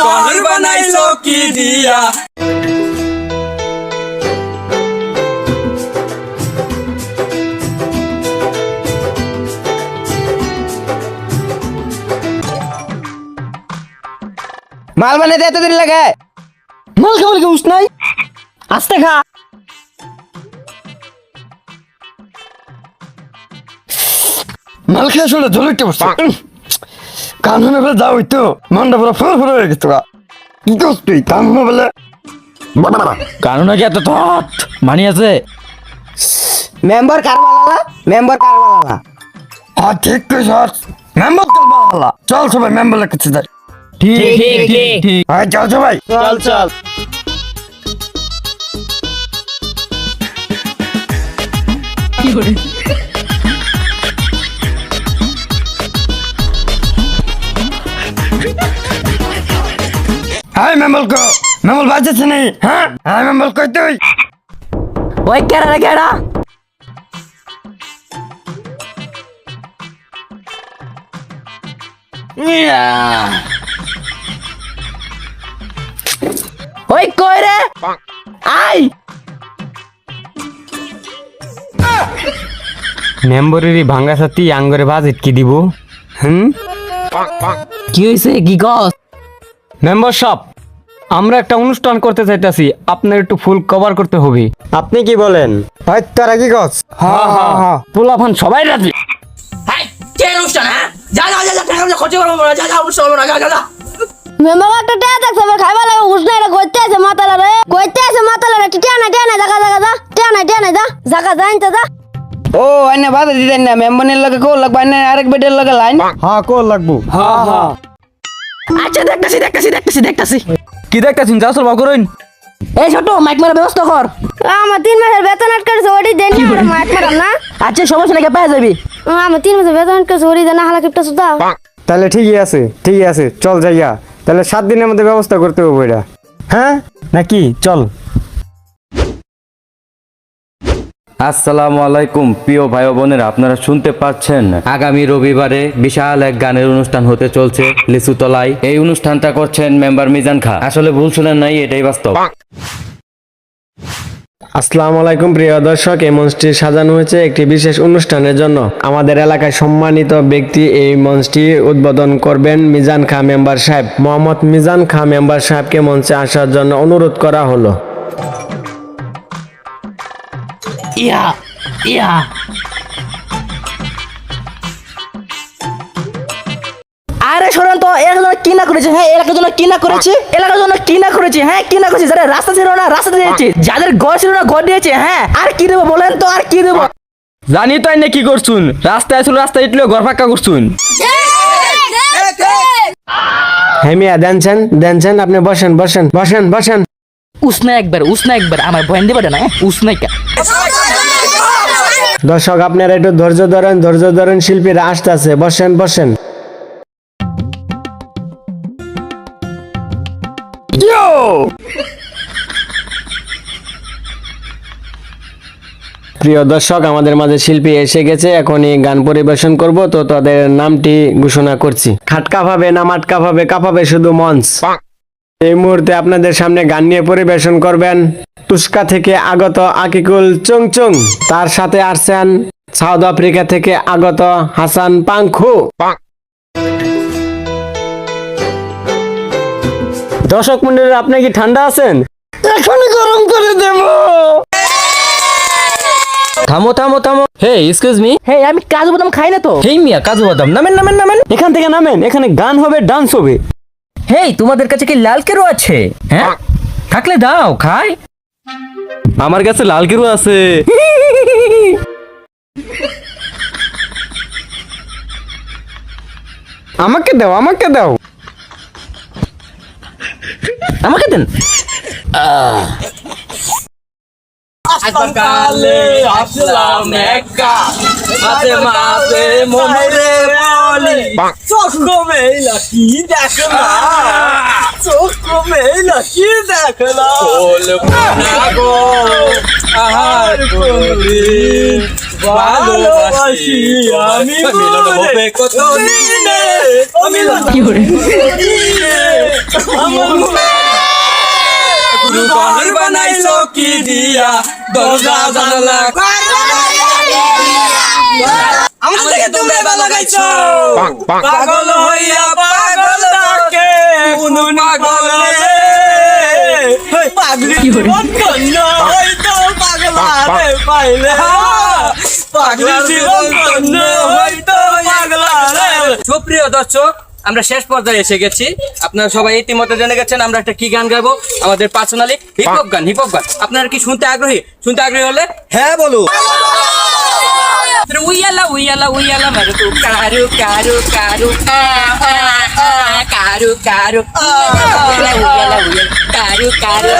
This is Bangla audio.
ঘর বানাইছো কি দিয়া মাল বানাইতে এতদিন লাগে? মাল খাবার কি উস নাই? আস্তে খা। মাল খেয়ে শুনে ঝোলতে বসছে। কানুনে বলে যাও তো মনটা পুরো ফুল ফুল হয়ে গেছে। কি করছ তুই? কানুনে বলে কানুনে কি এত থট মানি আছে? মেম্বার কার বালালা? মেম্বার কার বালালা? হ্যাঁ ঠিক কইছস। মেম্বার তোর বালা। চল সবাই মেম্বারের কাছে যাই। ঠিক ঠিক ঠিক ঠিক হ্যাঁ চল সবাই। চল চল হ্যাঁ মেম্বার কো মেম্বার বাজেছে নেই। হ্যাঁ হ্যাঁ মেম্বার কই তুই? ওই কেডা রে কেডা? ওই কই রে? আই মেম্বরেরই ভাঙ্গা সাথী আঙ্গরে বাজেট কি দিব? কি হইছে? কি কস? মেম্বারশিপ আমরা একটা অনুষ্ঠান করতে চাইতাছি, আপনার একটু ফুল কভার করতে হবে। আপনি কি বলেন? ভাই তোরা কি কস? হ্যাঁ হ্যাঁ হ্যাঁ পোলাপান সবাই রাজি। মেম্বার একটা টেয়া দেখছে আমার খাইবা লাগে উষ্ণ এটা কইতে আছে মাতালা রে কইতে আছে মাতালা রে টিয়া না জাগা জাগা যা টিয়া না যা জাগা যাইতে যা ও আইনা বাধা দিতেন না, মেম্বারের লগে কো লাগবে না, আরেক বেডের লগে লাইন। হ্যাঁ কো লাগবো। হ্যাঁ হ্যাঁ আচ্ছা দেখতাছি। কি দেখতাছেন? যাও চল করুন। এই ছোট মাইক মারার ব্যবস্থা কর। আমার 3 মাসের বেতন আটকাছে ওডি দেন না মাইক মারাম না আচ্ছা সমস্যা নাকি পেয়ে যাবি। আমার 3 মাসের বেতন আটকাছে ওডি দেন না হালা কিপটা সুদা তাহলে ঠিকই আছে চল যাইয়া। তাহলে 7 দিনের মধ্যে ব্যবস্থা করতে হবে এটা। হ্যাঁ নাকি? চল। আসসালামু আলাইকুম প্রিয় ভাই ও বোনেরা, আপনারা শুনতে পাচ্ছেন আগামী রবিবারে বিশাল এক গানের অনুষ্ঠান হতে চলছে লিচুতলায়। এই অনুষ্ঠানটা করছেন মেম্বার মিজান খা। আসলে ভুল শুনেন নাই, এটাই বাস্তব। আসসালামু আলাইকুম প্রিয় দর্শক, এই মঞ্চটি সাজানো হয়েছে একটি বিশেষ অনুষ্ঠানের জন্য। আমাদের এলাকায় সম্মানিত ব্যক্তি এই মঞ্চটি উদ্বোধন করবেন মিজান খা মেম্বার সাহেব। মোহাম্মদ মিজান খা মেম্বার সাহেবকে মঞ্চে আসার জন্য অনুরোধ করা হলো। আরে শোনেন তো এলাকার জন্য কি না করেছে? হ্যাঁ এলাকার জন্য কি না করেছে? এলাকার জন্য কি না করেছে? হ্যাঁ কি না করেছে? যারা রাস্তা ছিল না রাস্তা দিয়েছে, যাদের ঘর ছিল না ঘর দিয়েছে। হ্যাঁ আর কি দেবো বলেন তো, আর কি দেবো? জানি তো আইনে কি করছুন, রাস্তায় আসলে রাস্তায় ইটলে ঘর ফাঁকা করছুন। হ্যাঁ মিয়া দেনছেন আপনি বসেন। উষ্ণা একবার আমার ভয়েন দেবে না। উষ্ণাইকা দর্শক আপনারা একটু ধৈর্য ধরেন, শিল্পীরা আসতেছে। বসেন। প্রিয় দর্শক, আমাদের মাঝে শিল্পী এসে গেছে, এখনই গান পরিবেশন করব। তো তাদের নামটি ঘোষণা করছি। খাটকা ভাবে না মাটকা ভাবে, কাঁপাবে শুধু মঞ্চ। এই মুহূর্তে আপনাদের সামনে গান নিয়ে পরিবেশন করবেন তুস্কা থেকে আগত আকিকুল চুং। তার সাথে আসছেন সাউথ আফ্রিকা থেকে আগত হাসান পাংখু। দর্শক মন্ডলী, আপনি কি ঠান্ডা আছেন? এখনই গরম করে দেব। থামো হে এক্সকিউজ মি। হে আমি কাজু বাদাম খাই না তো। হেই মিয়া কাজু বাদাম নামেন। এখান থেকে নামেন, এখানে গান হবে, ডান্স হবে। হেই তোমাদের কাছে কি লাল কেরো আছে? হ্যাঁ থাকলে দাও খাই। আমার কাছে লাল কেরো আছে। আমাকে দাও আমাকে দেন। সকালে আসলাম একা মাঝে মাঝে মনে বলি চোখ মেলা কি দেখলা বলবো না গো আহার করি ভালোবাসি আমি মিলন হবে কত দিনে মিলন কি করে গুরু ঘর বানাইছো কি দিয়া দরজা জানালা আমাদেরকে তোমরা ভালো গাইছো পাগল হইয়া পাগল ডাকে কোন পাগলে পাগলি জীবন ধন্য হইতো পাগলারে পাইলে পাগলি জীবন ধন্য হইতো পাগলারে। সুপ্রিয় দর্শক, আমরা শেষ পর্যায়ে এসে গেছি। আপনারা সবাই ইতিমধ্যে জেনে গেছেন আমরা একটা কি গান গাবো, আমাদের পার্সোনালি হিপ হপ গান। আপনারা কি শুনতে আগ্রহী হলে হ্যাঁ বলুন। উইয়ালা উইয়ালা উইয়ালা মারু তু কারু কারু কারু কারু কারু উইয়ালা উইয়ালা কারু কারু